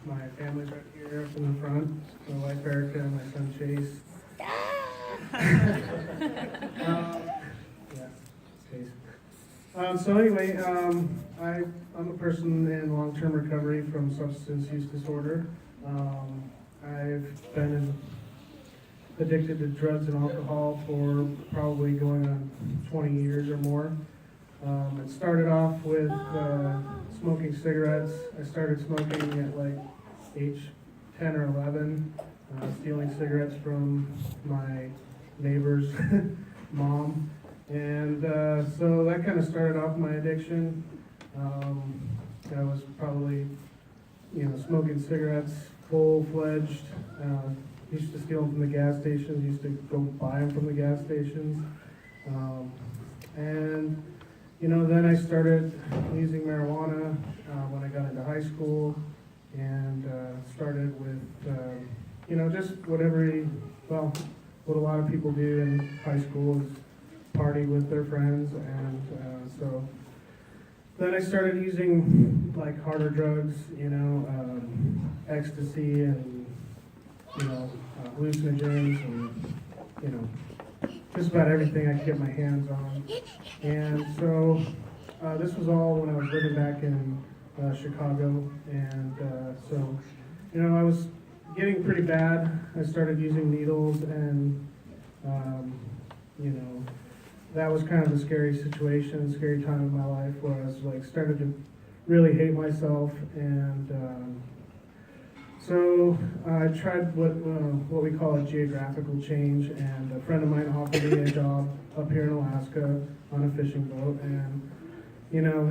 My family's right here up in the front. My wife Erica and my son Chase. Yeah, Chase. So anyway, I'm a person in long-term recovery from substance use disorder. I've been addicted to drugs and alcohol for probably going on 20 years or more. It started off with smoking cigarettes. I started smoking at like age 10 or 11, stealing cigarettes from my neighbor's mom. And so that kind of started off my addiction. I was probably, smoking cigarettes full-fledged. Used to steal them from the gas stations, used to go buy them from the gas stations. And then I started using marijuana when I got into high school, and started with, just what a lot of people do in high school is party with their friends. And so then I started using like harder drugs, ecstasy and hallucinogens and, just about everything I could get my hands on. And so this was all when I was living back in Chicago. And so, I was getting pretty bad. I started using needles, and, that was kind of a scary situation, scary time in my life where I was like started to really hate myself. And so I tried what we call a geographical change, and a friend of mine offered me a job up here in Alaska on a fishing boat, and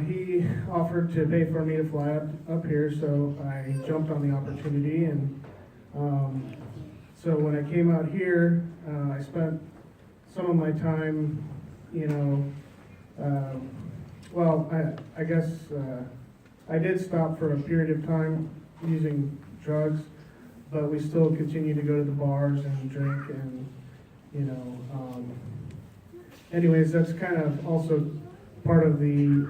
he offered to pay for me to fly up here, so I jumped on the opportunity. And so when I came out here, I spent some of my time, I guess I did stop for a period of time using drugs, but we still continue to go to the bars and drink, and anyways, that's kind of also part of the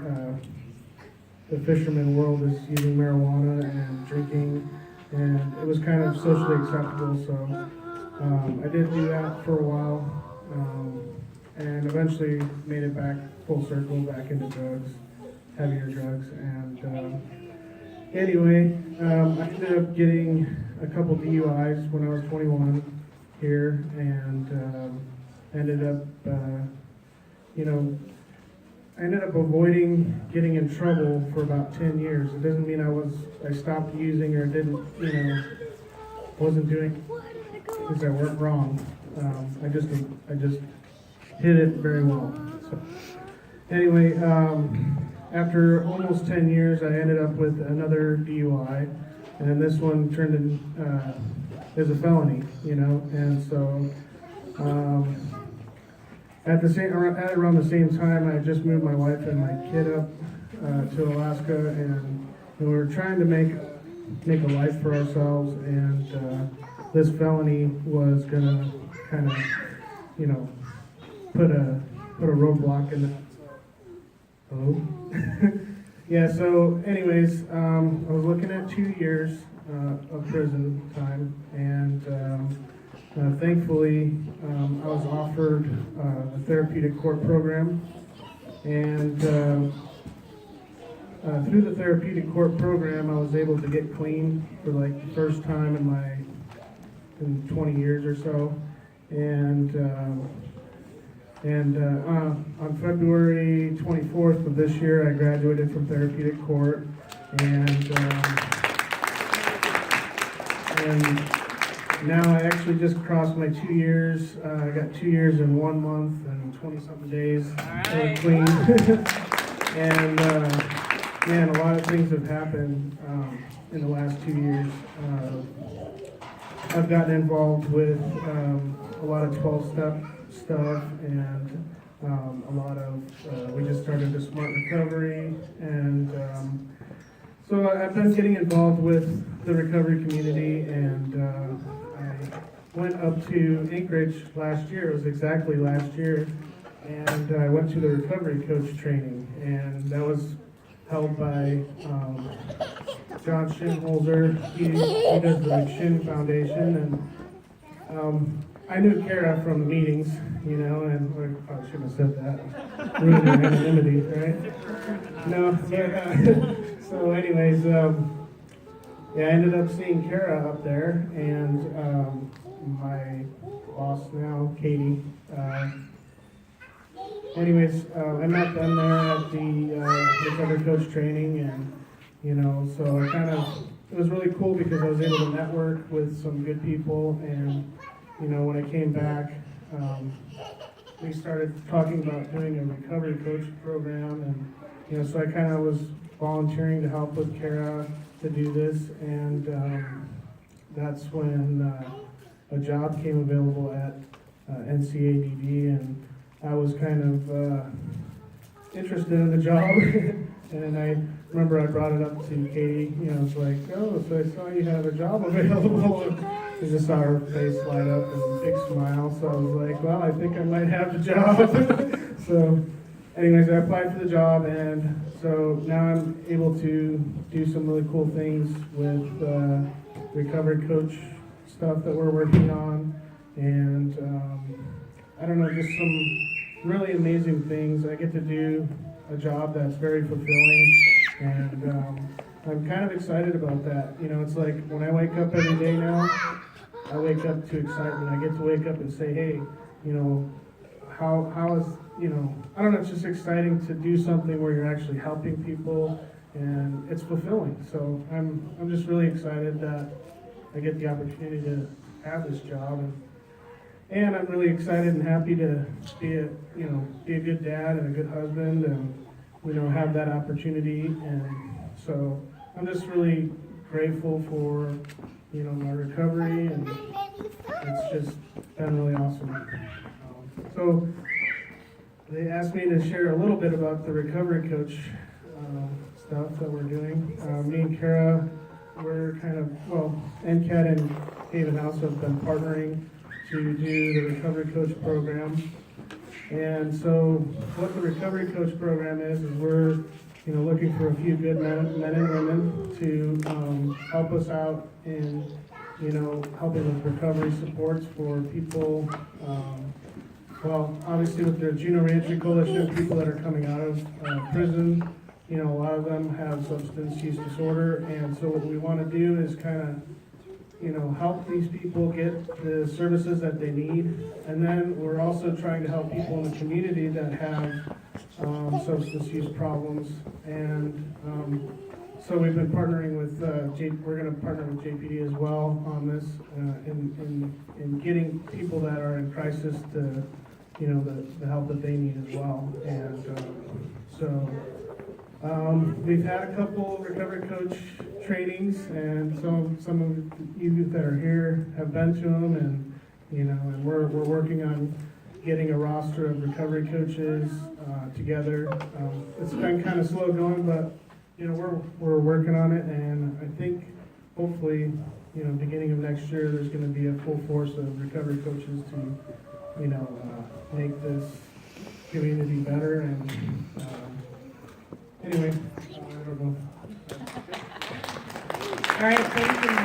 fisherman world, is using marijuana and drinking, and it was kind of socially acceptable. So I did do that for a while, and eventually made it back full circle, back into drugs, heavier drugs. And anyway, I ended up getting a couple DUIs when I was 21 here, and ended up, I ended up avoiding getting in trouble for about 10 years. It doesn't mean I stopped using or didn't, wasn't doing things that weren't wrong. I just hid it very well. So anyway, after almost 10 years, I ended up with another DUI, and this one turned in as a felony, and so at around the same time, I just moved my wife and my kid up to Alaska, and we were trying to make a life for ourselves, and this felony was gonna kind of, put a roadblock in that. Hello? Yeah, so anyways, I was looking at 2 years of prison time, and thankfully I was offered the therapeutic court program, and through the therapeutic court program I was able to get clean for like the first time in 20 years or so. And on February 24th of this year, I graduated from therapeutic court, and now I actually just crossed my 2 years. I got 2 years in 1 month and 20-something days. Right. Clean. And man, a lot of things have happened in the last 2 years. I've gotten involved with a lot of 12-step stuff, and a lot of, we just started the Smart Recovery, and so I've been getting involved with the recovery community, and I went up to Anchorage last year. It was exactly last year, and I went to the recovery coach training, and that was held by John Shinholzer. He does the McShin Foundation, and I knew Kara from the meetings, you know, and I probably shouldn't have said that. Ruined her anonymity, right? No, but, so anyways, yeah, I ended up seeing Kara up there, and my boss now, Katie. Anyways, I met them there at the recovery coach training, and you know, so it was really cool because I was able to network with some good people, and you know, when I came back, we started talking about doing a recovery coach program, and you know, so I kind of was volunteering to help with Kara to do this, and that's when a job came available at NCADD, and I was kind of interested in the job, and I remember I brought it up to Katie, you know, it's like, oh, so I saw you have a job available. I just saw her face light up and a big smile, so I was like, well, I think I might have the job. So anyways, I applied for the job, and so now I'm able to do some really cool things with recovery coach stuff that we're working on, and I don't know, just some really amazing things. I get to do a job that's very fulfilling, and I'm kind of excited about that. You know, it's like when I wake up every day now, I wake up to excitement. I get to wake up and say, hey, you know, how is, you know, I don't know, it's just exciting to do something where you're actually helping people, and it's fulfilling. So I'm just really excited that I get the opportunity to have this job, and I'm really excited and happy to be a good dad and a good husband, and you know, have that opportunity. And so I'm just really grateful for, you know, my recovery, and it's just been really awesome. So they asked me to share a little bit about the recovery coach stuff that we're doing. Me and Kara, we're kind of, well, NCAT and Haven House have been partnering to do the recovery coach program. And so what the recovery coach program is we're, you know, looking for a few good men and women to help us out in, you know, helping with recovery supports for people, well, obviously with the Juneau Reentry Coalition, people that are coming out of prison. You know, a lot of them have substance use disorder, and so what we want to do is kind of, you know, help these people get the services that they need. And then we're also trying to help people in the community that have substance use problems. And so we've been partnering with, we're going to partner with JPD as well on this, in getting people that are in crisis to, you know, the help that they need as well. And so we've had a couple recovery coach trainings, and some of you that are here have been to them, and you know, and we're working on getting a roster of recovery coaches together. It's been kind of slow going, but you know, we're working on it, and I think hopefully, you know, beginning of next year, there's going to be a full force of recovery coaches to, you know, make this community better. And anyway, I don't know. All right, thank you.